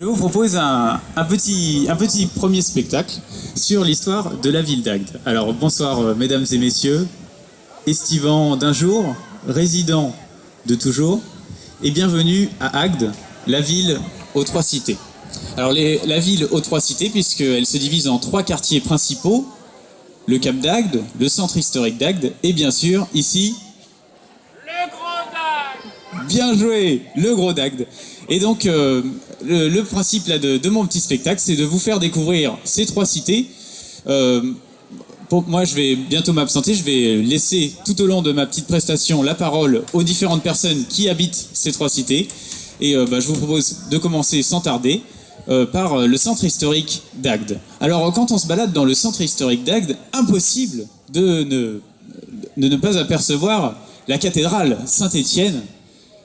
Je vous propose un petit premier spectacle sur l'histoire de la ville d'Agde. Alors bonsoir mesdames et messieurs, estivants d'un jour, résidents de toujours, et bienvenue à Agde, la ville aux trois cités. Alors la ville aux trois cités, puisqu'elle se divise en trois quartiers principaux, le Cap d'Agde, le centre historique d'Agde, et bien sûr, ici, le Gros d'Agde. Bien joué, le Gros d'Agde. Et donc, le principe là, de mon petit spectacle, c'est de vous faire découvrir ces trois cités. Moi, je vais bientôt m'absenter. Je vais laisser tout au long de ma petite prestation la parole aux différentes personnes qui habitent ces trois cités. Et je vous propose de commencer sans tarder par le centre historique d'Agde. Alors, quand on se balade dans le centre historique d'Agde, impossible de ne pas apercevoir la cathédrale Saint-Étienne,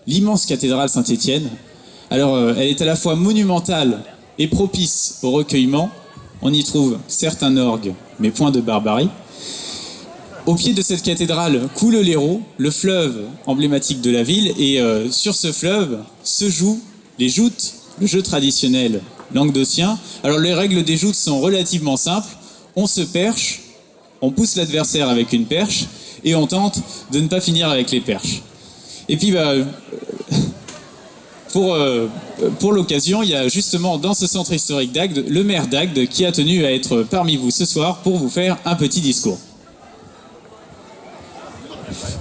l'immense cathédrale Saint-Étienne. Alors, elle est à la fois monumentale et propice au recueillement. On y trouve certes un orgue, mais point de barbarie. Au pied de cette cathédrale coule l'Hérault, le fleuve emblématique de la ville, et sur ce fleuve se jouent les joutes, le jeu traditionnel languedocien. Alors, les règles des joutes sont relativement simples. On se perche, on pousse l'adversaire avec une perche, et on tente de ne pas finir avec les perches. Et puis, pour l'occasion, il y a justement dans ce centre historique d'Agde, le maire d'Agde qui a tenu à être parmi vous ce soir pour vous faire un petit discours.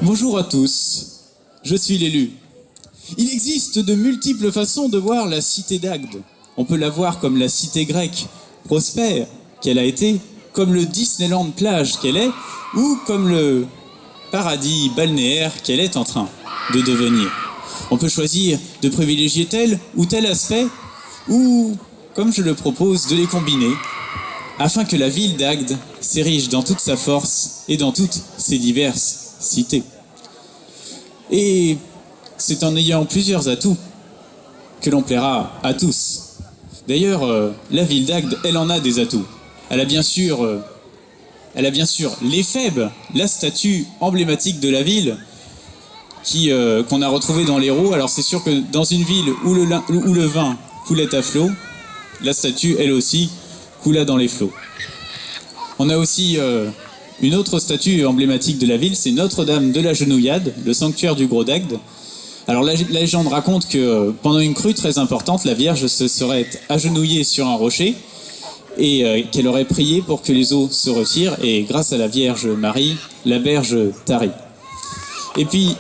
Bonjour à tous, je suis l'élu. Il existe de multiples façons de voir la cité d'Agde. On peut la voir comme la cité grecque prospère qu'elle a été, comme le Disneyland plage qu'elle est, ou comme le paradis balnéaire qu'elle est en train de devenir. On peut choisir de privilégier tel ou tel aspect, ou, comme je le propose, de les combiner, afin que la ville d'Agde s'érige dans toute sa force et dans toutes ses diverses cités. Et c'est en ayant plusieurs atouts que l'on plaira à tous. D'ailleurs, la ville d'Agde, elle en a des atouts. Elle a bien sûr l'éphèbe, la statue emblématique de la ville, qu'on a retrouvé dans l'Hérault. Alors c'est sûr que dans une ville où le vin coulait à flot, la statue, elle aussi, coula dans les flots. On a aussi une autre statue emblématique de la ville, c'est Notre-Dame de la Genouillade, le sanctuaire du Gros d'Agde. Alors la légende raconte que pendant une crue très importante, la Vierge se serait agenouillée sur un rocher et qu'elle aurait prié pour que les eaux se retirent, et grâce à la Vierge Marie, la berge tarit. Et puis...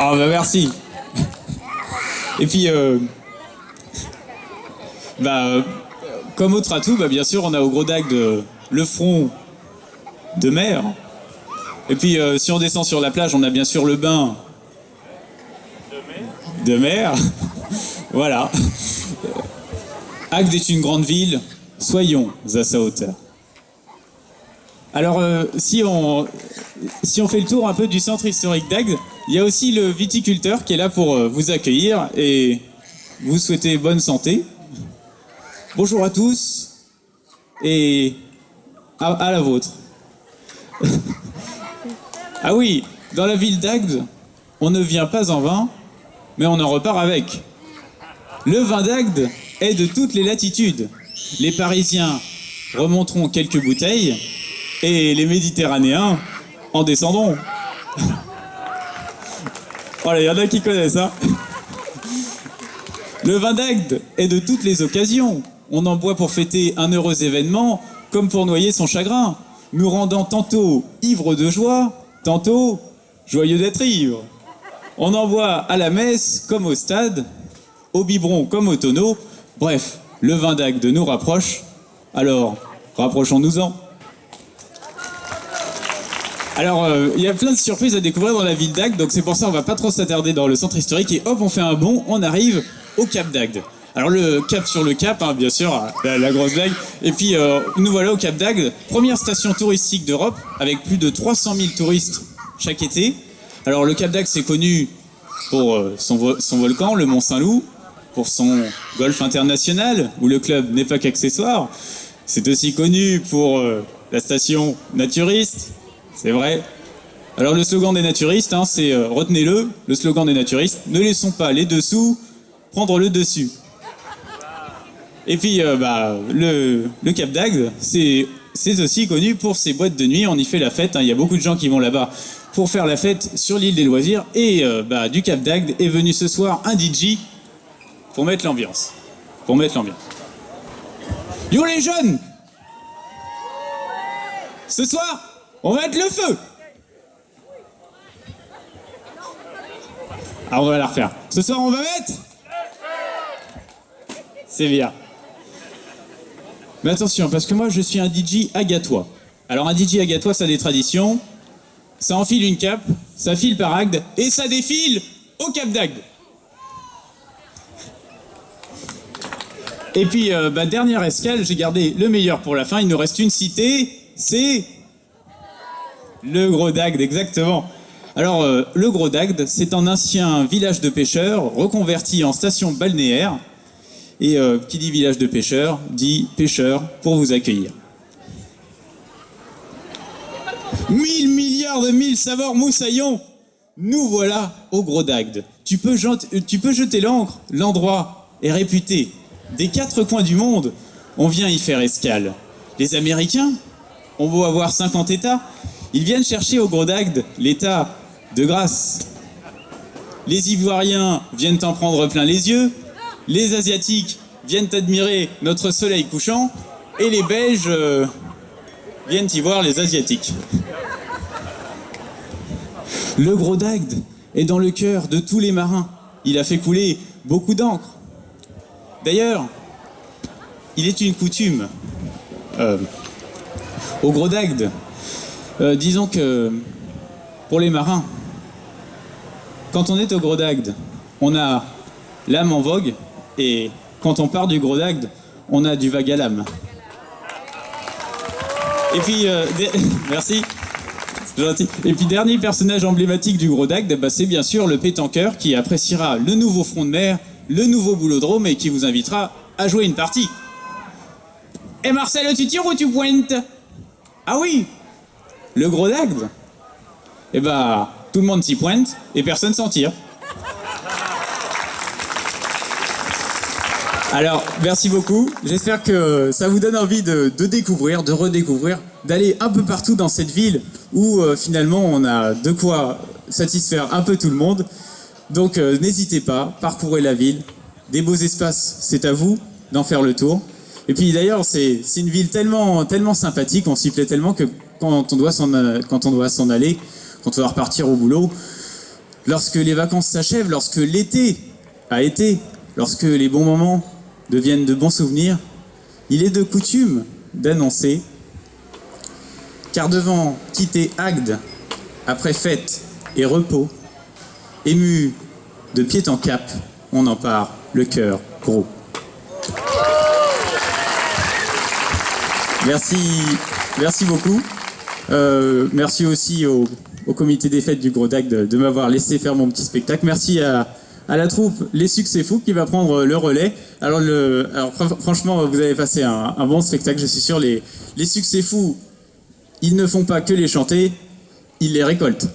Ah bah merci. Et puis, comme autre atout, bien sûr, on a au Gros d'Agde le front de mer. Et puis, si on descend sur la plage, on a bien sûr le bain de mer. Voilà. Agde est une grande ville, soyons à sa hauteur. Alors, si on fait le tour un peu du centre historique d'Agde, il y a aussi le viticulteur qui est là pour vous accueillir et vous souhaiter bonne santé. Bonjour à tous et à la vôtre. Ah oui, dans la ville d'Agde, on ne vient pas en vain, mais on en repart avec. Le vin d'Agde est de toutes les latitudes. Les Parisiens remonteront quelques bouteilles et les Méditerranéens en descendront. Voilà, il y en a qui connaissent, hein. Le vin d'Agde est de toutes les occasions. On en boit pour fêter un heureux événement, comme pour noyer son chagrin, nous rendant tantôt ivres de joie, tantôt joyeux d'être ivres. On en boit à la messe comme au stade, au biberon comme au tonneau. Bref, le vin d'Agde nous rapproche, alors rapprochons-nous-en. Alors, il y a plein de surprises à découvrir dans la ville d'Agde, donc c'est pour ça qu'on va pas trop s'attarder dans le centre historique, et hop, on fait un bond, on arrive au Cap d'Agde. Alors le cap sur le cap, hein, bien sûr, la grosse blague. Et puis nous voilà au Cap d'Agde, première station touristique d'Europe, avec plus de 300 000 touristes chaque été. Alors le Cap d'Agde, c'est connu pour son volcan, le Mont Saint-Loup, pour son golf international, où le club n'est pas qu'accessoire. C'est aussi connu pour la station naturiste. C'est vrai. Alors le slogan des naturistes, hein, c'est retenez-le, le slogan des naturistes, ne laissons pas les dessous prendre le dessus. Et puis, le Cap d'Agde, c'est aussi connu pour ses boîtes de nuit. On y fait la fête, hein. Il y a beaucoup de gens qui vont là-bas pour faire la fête sur l'île des loisirs. Et du Cap d'Agde est venu ce soir un DJ pour mettre l'ambiance. Yo les jeunes! Ce soir, on va mettre le feu! Alors on va la refaire. Ce soir, on va mettre... C'est bien. Mais attention, parce que moi, je suis un DJ agatois. Alors un DJ agatois, ça a des traditions. Ça enfile une cape, ça file par Agde, et ça défile au Cap d'Agde. Et puis, dernière escale, j'ai gardé le meilleur pour la fin. Il nous reste une cité, c'est le Gros d'Agde, exactement. Alors, le Gros d'Agde, c'est un ancien village de pêcheurs reconverti en station balnéaire. Et qui dit village de pêcheurs, dit pêcheurs pour vous accueillir. 1000 milliards de mille saveurs moussaillons. Nous voilà au Gros d'Agde. Tu peux jeter l'ancre, l'endroit est réputé. Des 4 coins du monde, on vient y faire escale. Les Américains, on beau avoir 50 États, ils viennent chercher au Gros d'Agde l'État de grâce. Les Ivoiriens viennent en prendre plein les yeux, les Asiatiques viennent admirer notre soleil couchant, et les Belges viennent y voir les Asiatiques. Le Gros d'Agde est dans le cœur de tous les marins. Il a fait couler beaucoup d'encre. D'ailleurs, il est une coutume au Gros d'Agde. Disons que pour les marins, quand on est au Gros d'Agde, on a l'âme en vogue, et quand on part du Gros d'Agde, on a du vague à l'âme. Et puis, merci. Gentil. Et puis, dernier personnage emblématique du Gros d'Agde, c'est bien sûr le pétanqueur qui appréciera le nouveau front de mer, le nouveau boulodrome et qui vous invitera à jouer une partie. Et Marcel, tu tires ou tu pointes? Ah oui, le Gros d'Agde. Eh tout le monde s'y pointe et personne s'en tire. Alors, merci beaucoup. J'espère que ça vous donne envie de découvrir, de redécouvrir, d'aller un peu partout dans cette ville où finalement on a de quoi satisfaire un peu tout le monde. Donc n'hésitez pas, parcourez la ville. Des beaux espaces, c'est à vous d'en faire le tour. Et puis d'ailleurs, c'est une ville tellement sympathique, on s'y plaît tellement que quand on doit s'en aller, quand on va repartir au boulot, lorsque les vacances s'achèvent, lorsque l'été a été, lorsque les bons moments deviennent de bons souvenirs, il est de coutume d'annoncer, car devant quitter Agde, après fête et repos, ému de pied en cap, on en part le cœur gros. Merci beaucoup. Merci aussi au comité des fêtes du Gros d'Agde de m'avoir laissé faire mon petit spectacle. Merci à la troupe Les Succès Fous qui va prendre le relais. Alors franchement, vous avez passé un bon spectacle, je suis sûr. Les Succès Fous, ils ne font pas que les chanter, ils les récoltent.